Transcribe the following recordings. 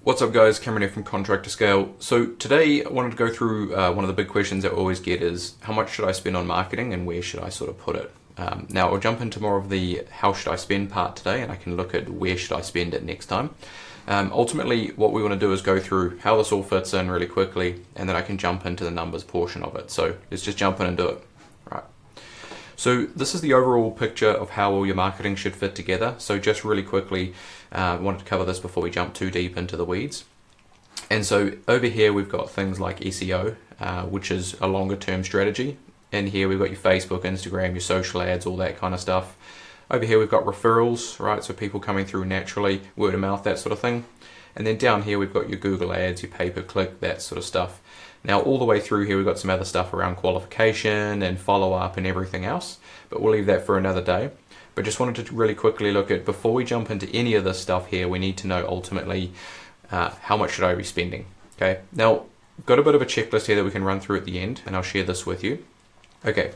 What's up guys, Cameron here from Contractor Scale. So today I wanted to go through one of the big questions that we always get is how much should I spend on marketing and where should I sort of put it? Now I'll jump into more of the how should I spend part today, and I can look at where should I spend it next time. Ultimately what we want to do is go through how this all fits in really quickly, and then I can jump into the numbers portion of it. So let's just jump in and do it. Right. So this is the overall picture of how all your marketing should fit together. So just really quickly, I wanted to cover this before we jump too deep into the weeds. And so over here we've got things like SEO, which is a longer term strategy. In here we've got your Facebook, Instagram, your social ads, all that kind of stuff. Over here we've got referrals, right? So people coming through naturally, word of mouth, that sort of thing. And then down here we've got your Google ads, your pay-per-click, that sort of stuff. Now all the way through here we've got some other stuff around qualification and follow-up and everything else, but we'll leave that for another day. But just wanted to really quickly look at, before we jump into any of this stuff here, we need to know ultimately how much should I be spending. Okay, now I've got a bit of a checklist here that we can run through at the end, and I'll share this with you. Okay,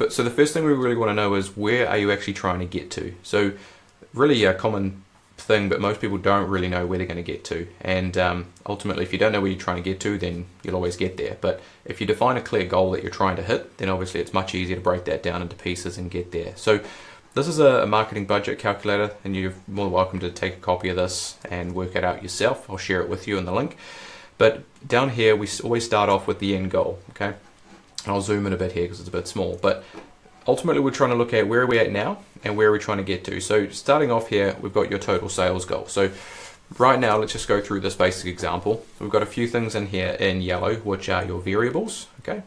so the first thing we really want to know is, where are you actually trying to get to? So really a common thing, but most people don't really know where they're going to get to, and ultimately if you don't know where you're trying to get to, then you'll always get there. But if you define a clear goal that you're trying to hit, then obviously it's much easier to break that down into pieces and get there. So this is a marketing budget calculator, and you're more than welcome to take a copy of this and work it out yourself. I'll share it with you in the link. But down here we always start off with the end goal. Okay, and I'll zoom in a bit here because it's a bit small, but ultimately we're trying to look at where are we at now and where are we trying to get to. So starting off here, we've got your total sales goal. So right now let's just go through this basic example. We've got a few things in here in yellow, which are your variables, okay,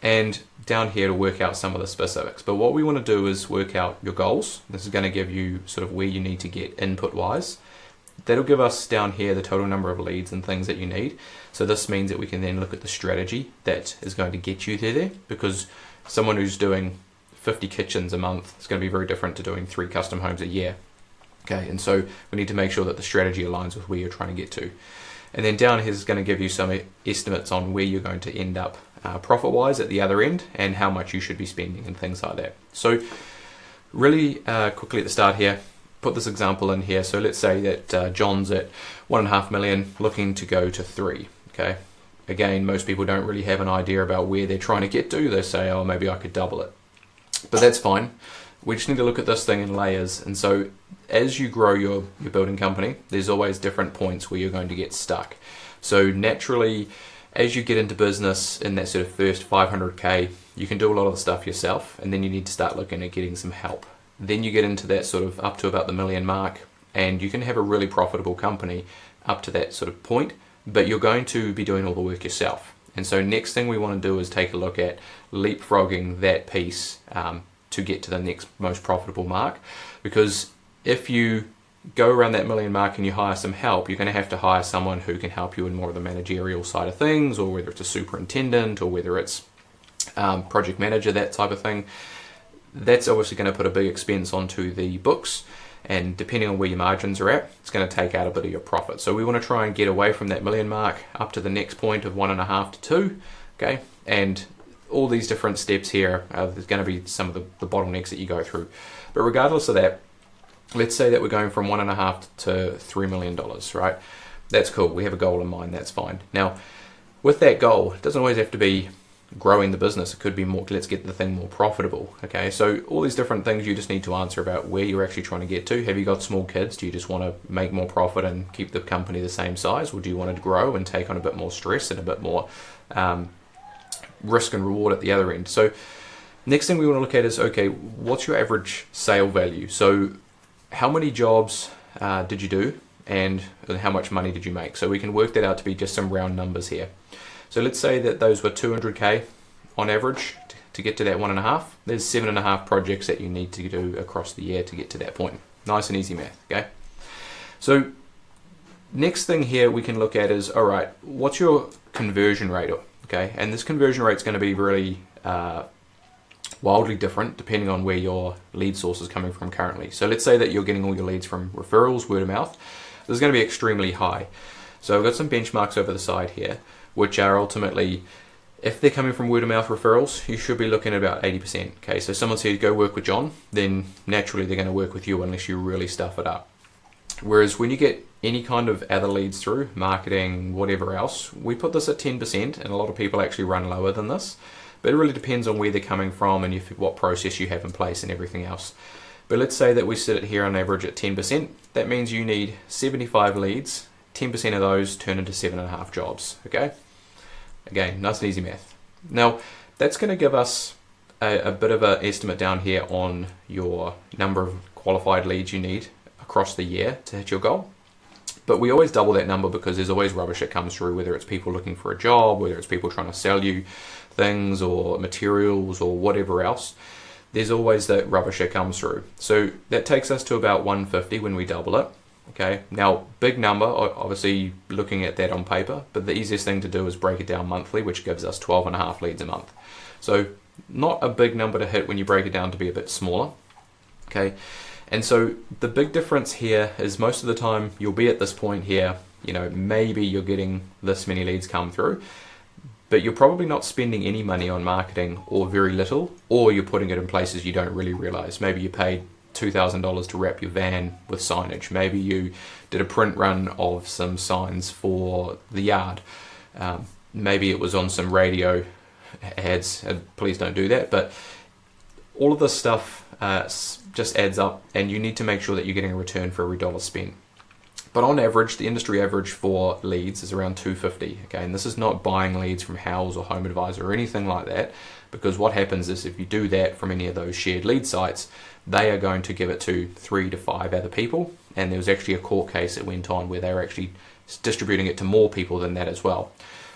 and down here to work out some of the specifics. But what we want to do is work out your goals. This is going to give you sort of where you need to get input wise. That'll give us down here the total number of leads and things that you need. So this means that we can then look at the strategy that is going to get you there, because someone who's doing 50 kitchens a month is going to be very different to doing 3 custom homes a year. Okay, and so we need to make sure that the strategy aligns with where you're trying to get to. And then down here is going to give you some estimates on where you're going to end up profit-wise at the other end, and how much you should be spending and things like that. So really quickly at the start here, put this example in here. So let's say that John's at 1.5 million, looking to go to 3. Okay, again, most people don't really have an idea about where they're trying to get to. They say, oh, maybe I could double it. But that's fine. We just need to look at this thing in layers. And so as you grow your building company, there's always different points where you're going to get stuck. So naturally, as you get into business in that sort of first 500K, you can do a lot of the stuff yourself, and then you need to start looking at getting some help. Then you get into that sort of up to about the million mark, and you can have a really profitable company up to that sort of point, but you're going to be doing all the work yourself. And so next thing we want to do is take a look at leapfrogging that piece to get to the next most profitable mark. Because if you go around that million mark and you hire some help, you're going to have to hire someone who can help you in more of the managerial side of things, or whether it's a superintendent, or whether it's project manager, that type of thing. That's obviously going to put a big expense onto the books. And depending on where your margins are at, it's going to take out a bit of your profit. So we want to try and get away from that million mark up to the next point of 1.5 to 2, okay? And all these different steps here, there's going to be some of the bottlenecks that you go through. But regardless of that, let's say that we're going from 1.5 to $3 million, right? That's cool. We have a goal in mind. That's fine. Now, with that goal, it doesn't always have to be growing the business. It could be more, let's get the thing more profitable. Okay, so all these different things you just need to answer about where you're actually trying to get to. Have you got small kids? Do you just want to make more profit and keep the company the same size, or do you want to grow and take on a bit more stress and a bit more risk and reward at the other end? So next thing we want to look at is, okay, what's your average sale value? So how many jobs did you do, and how much money did you make? So we can work that out to be just some round numbers here. So let's say that those were 200K on average to get to that 1.5. There's 7.5 projects that you need to do across the year to get to that point. Nice and easy math, okay? So next thing here we can look at is, all right, what's your conversion rate? Okay, and this conversion rate is going to be really wildly different depending on where your lead source is coming from currently. So let's say that you're getting all your leads from referrals, word of mouth. This is going to be extremely high. So I've got some benchmarks over the side here, which are ultimately, if they're coming from word of mouth referrals, you should be looking at about 80%. Okay, so someone says go work with John, then naturally they're going to work with you unless you really stuff it up. Whereas when you get any kind of other leads through, marketing, whatever else, we put this at 10%, and a lot of people actually run lower than this. But it really depends on where they're coming from and what process you have in place and everything else. But let's say that we sit it here on average at 10%. That means you need 75 leads. 10% of those turn into 7.5 jobs, okay? Again, nice and easy math. Now, that's going to give us a bit of an estimate down here on your number of qualified leads you need across the year to hit your goal. But we always double that number because there's always rubbish that comes through, whether it's people looking for a job, whether it's people trying to sell you things or materials or whatever else. There's always that rubbish that comes through. So that takes us to about 150 when we double it. Okay, now big number, obviously looking at that on paper, but the easiest thing to do is break it down monthly, which gives us 12.5 leads a month. So not a big number to hit when you break it down to be a bit smaller. Okay, and so the big difference here is most of the time you'll be at this point here, maybe you're getting this many leads come through, but you're probably not spending any money on marketing or very little, or you're putting it in places you don't really realize. Maybe you paid $2,000 to wrap your van with signage. Maybe you did a print run of some signs for the yard. Maybe it was on some radio ads. Please don't do that. But all of this stuff just adds up, and you need to make sure that you're getting a return for every dollar spent. But on average, the industry average for leads is around 250. Okay, and this is not buying leads from House or Home Advisor or anything like that, because what happens is if you do that from any of those shared lead sites, they are going to give it to 3 to 5 other people. And there was actually a court case that went on where they were actually distributing it to more people than that as well.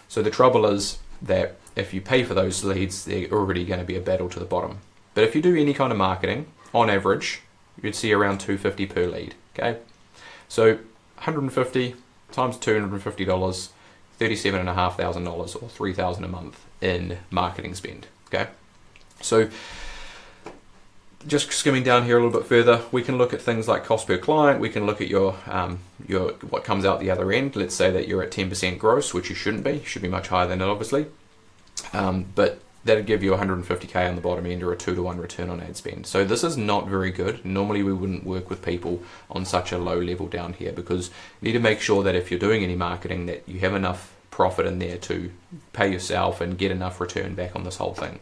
So the trouble is that if you pay for those leads, they're already going to be a battle to the bottom. But if you do any kind of marketing, on average, you'd see around 250 per lead. Okay, so 150 times $250, $37,500 or $3,000 a month in marketing spend. Okay, so just skimming down here a little bit further, we can look at things like cost per client. We can look at your what comes out the other end. Let's say that you're at 10% gross, which you shouldn't be. You should be much higher than that, obviously. But that'd give you 150k on the bottom end, or a 2-to-1 return on ad spend. So this is not very good. Normally we wouldn't work with people on such a low level down here, because you need to make sure that if you're doing any marketing, that you have enough profit in there to pay yourself and get enough return back on this whole thing.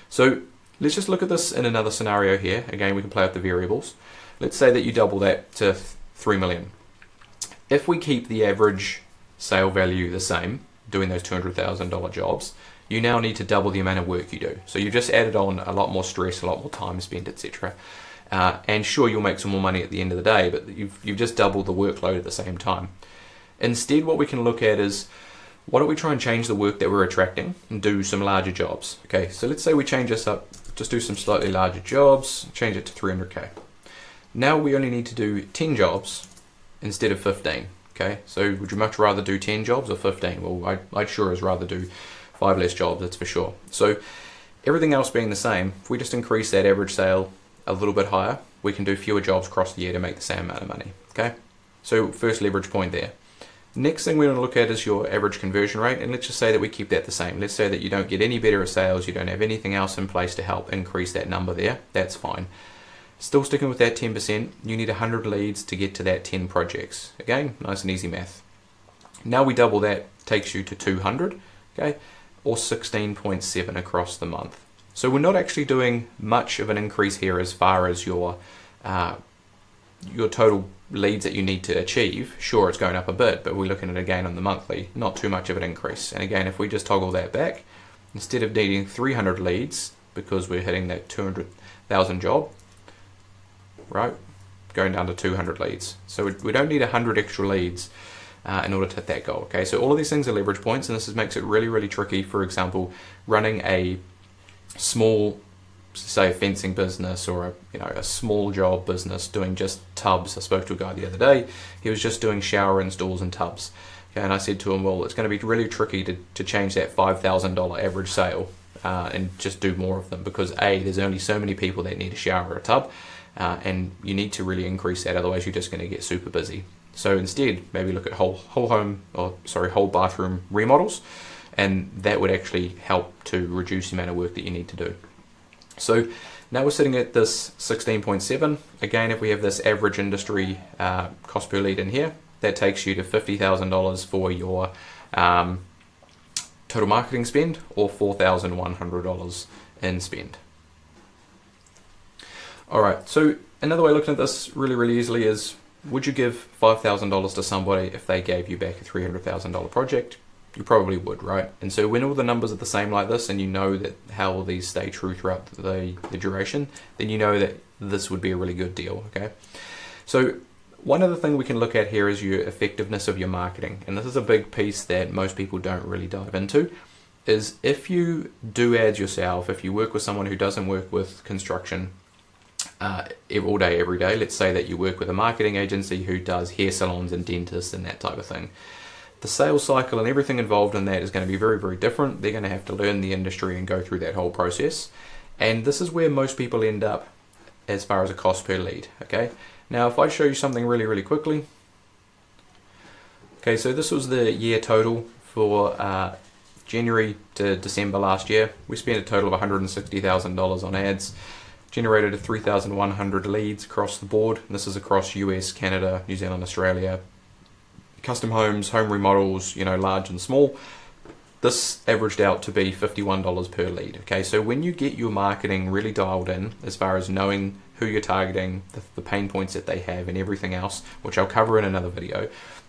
So let's just look at this in another scenario here. Again, we can play with the variables. Let's say that you double that to 3 million. If we keep the average sale value the same, doing those $200,000 jobs, you now need to double the amount of work you do. So you've just added on a lot more stress, a lot more time spent, etc. And sure, you'll make some more money at the end of the day, but you've just doubled the workload at the same time. Instead, what we can look at is, why don't we try and change the work that we're attracting and do some larger jobs? Okay, so let's say we change this up, just do some slightly larger jobs, change it to 300k. Now we only need to do 10 jobs instead of 15. Okay, so would you much rather do 10 jobs or 15? Well, I'd sure as rather do 5 less jobs, that's for sure. So everything else being the same, if we just increase that average sale a little bit higher, we can do fewer jobs across the year to make the same amount of money. Okay, so first leverage point there. Next thing we want to look at is your average conversion rate, and let's just say that we keep that the same. Let's say that you don't get any better at sales, you don't have anything else in place to help increase that number there. That's fine. Still sticking with that 10%, you need 100 leads to get to that 10 projects. Again, nice and easy math. Now we double that, takes you to 200, okay, or 16.7 across the month. So we're not actually doing much of an increase here as far as your total leads that you need to achieve. Sure, it's going up a bit, but we're looking at it again on the monthly, not too much of an increase. And again, if we just toggle that back, instead of needing 300 leads because we're hitting that 200,000 job, right, going down to 200 leads. So we don't need 100 extra leads in order to hit that goal. Okay, so all of these things are leverage points, and this makes it really, really tricky. For example, running a small, say, fencing business, or a small job business doing just tubs. I spoke to a guy the other day. He was just doing shower installs and tubs. Okay, and I said to him, well, it's going to be really tricky to change that $5,000 average sale and just do more of them, because there's only so many people that need a shower or a tub, and you need to really increase that, otherwise you're just going to get super busy. So instead, maybe look at whole bathroom remodels, and that would actually help to reduce the amount of work that you need to do. So Now we're sitting at this 16.7. Again, if we have this average industry cost per lead in here, that takes you to $50,000 for your total marketing spend, or $4,100 in spend. All right, so another way of looking at this really easily is, would you give $5,000 to somebody if they gave you back a $300,000 project? You probably would, right? And so when all the numbers are the same like this, and you know that how all these stay true throughout the duration, then you know that this would be a really good deal, okay? So one other thing we can look at here is your effectiveness of your marketing. And this is a big piece that most people don't really dive into, is if you do ads yourself, if you work with someone who doesn't work with construction all day, every day, let's say that you work with a marketing agency who does hair salons and dentists and that type of thing. The sales cycle and everything involved in that is going to be very different. They're going to have to learn the industry and go through that whole process. And this is where most people end up as far as a cost per lead, okay? Now, if I show you something really quickly. Okay, so this was the year total for January to December last year. We spent a total of $160,000 on ads, generated 3,100 leads across the board. And this is across US, Canada, New Zealand, Australia, custom homes, home remodels, you know, large and small. This averaged out to be $51 per lead. Okay, so when you get your marketing really dialed in, as far as knowing who you're targeting, the pain points that they have, and everything else, which I'll cover in another video,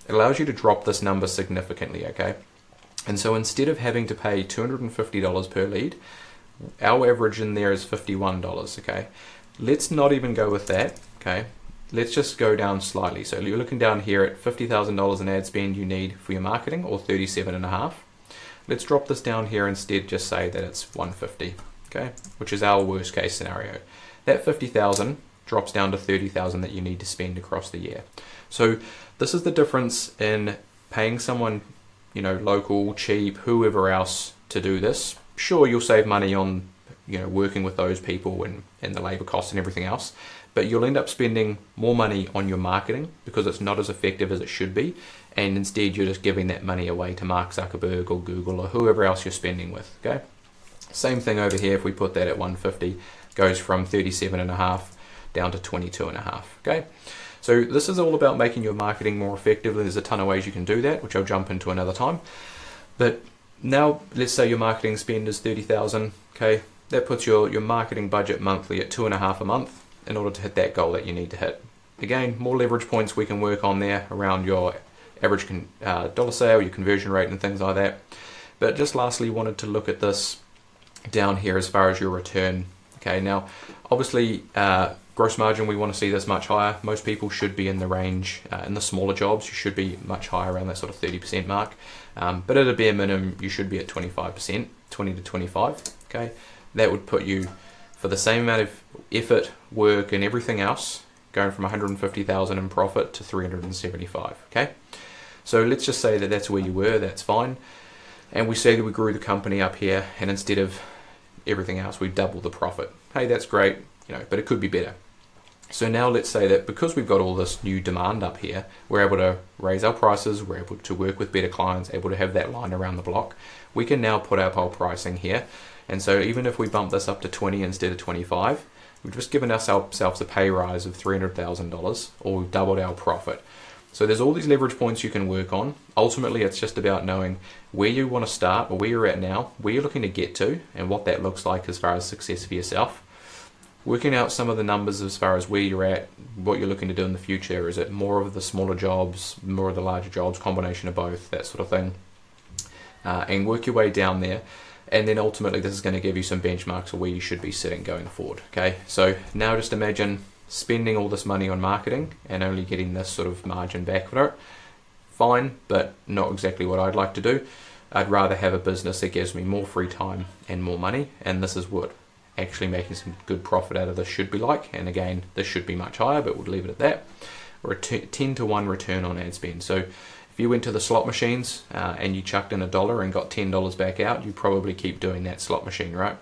it allows you to drop this number significantly, okay? And so instead of having to pay $250 per lead, our average in there is $51, okay? Let's not even go with that, okay? Let's just go down slightly. So you're looking down here at $50,000 in ad spend you need for your marketing, or 37.5. Let's drop this down here instead, just say that it's 150, okay? Which is our worst case scenario. That 50,000 drops down to 30,000 that you need to spend across the year. So this is the difference in paying someone, you know, local, cheap, whoever else to do this. Sure, you'll save money on, you know, working with those people and the labor costs and everything else, but you'll end up spending more money on your marketing because it's not as effective as it should be, and instead you're just giving that money away to Mark Zuckerberg or Google or whoever else you're spending with, okay? Same thing over here, if we put that at 150, goes from 37.5 down to 22.5, okay? So this is all about making your marketing more effective, and there's a ton of ways you can do that, which I'll jump into another time. But now, let's say your marketing spend is 30,000, okay? That puts your marketing budget monthly at 2.5 a month in order to hit that goal that you need to hit. Again, more leverage points we can work on there around your average dollar sale, your conversion rate and things like that. But just lastly, wanted to look at this down here as far as your return. Okay, now obviously gross margin, we want to see this much higher. Most people should be in the range, in the smaller jobs, you should be much higher, around that sort of 30% mark. But at a bare minimum, you should be at 25%, 20 to 25, okay? That would put you, for the same amount of effort, work, and everything else, going from 150,000 in profit to 375, okay? So let's just say that that's where you were, that's fine. And we say that we grew the company up here, and instead of everything else, we doubled the profit. Hey, that's great, you know, but it could be better. So now let's say that because we've got all this new demand up here, we're able to raise our prices, we're able to work with better clients, able to have that line around the block. We can now put our whole pricing here. And so even if we bump this up to 20 instead of 25, we've just given ourselves a pay rise of $300,000, or we've doubled our profit. So there's all these leverage points you can work on. Ultimately, it's just about knowing where you want to start, or where you're at now, where you're looking to get to, and what that looks like as far as success for yourself. Working out some of the numbers as far as where you're at, what you're looking to do in the future. Is it more of the smaller jobs, more of the larger jobs, combination of both, that sort of thing. And work your way down there. And then ultimately this is going to give you some benchmarks of where you should be sitting going forward. Okay, so now just imagine spending all this money on marketing and only getting this sort of margin back for it. Fine, but not exactly what I'd like to do. I'd rather have a business that gives me more free time and more money, and this is what actually making some good profit out of this should be like. And again, this should be much higher, but we'll leave it at that. Or a 10 to 1 return on ad spend. So if you went to the slot machines and you chucked in $1 and got $10 back out, you probably keep doing that slot machine, right?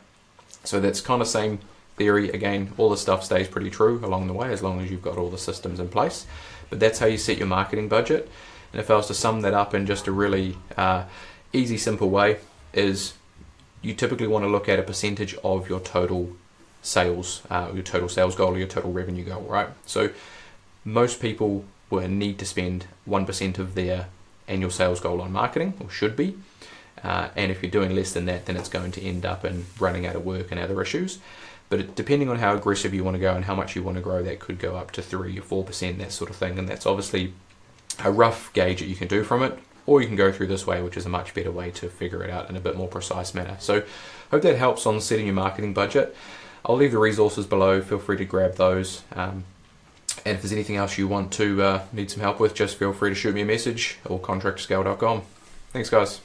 So that's kind of same theory. Again, all the stuff stays pretty true along the way as long as you've got all the systems in place. But that's how you set your marketing budget. And if I was to sum that up in just a really easy, simple way, is you typically want to look at a percentage of your total sales, your total sales goal or your total revenue goal, right? So most people will need to spend 1% of their annual sales goal on marketing, or should be. And if you're doing less than that, then it's going to end up in running out of work and other issues. But depending on how aggressive you want to go and how much you want to grow, that could go up to 3 or 4%, that sort of thing. And that's obviously a rough gauge that you can do from it, or you can go through this way, which is a much better way to figure it out in a bit more precise manner. So hope that helps on setting your marketing budget. I'll leave the resources below. Feel free to grab those. And if there's anything else you want to need some help with, just feel free to shoot me a message or contractorscale.com. Thanks, guys.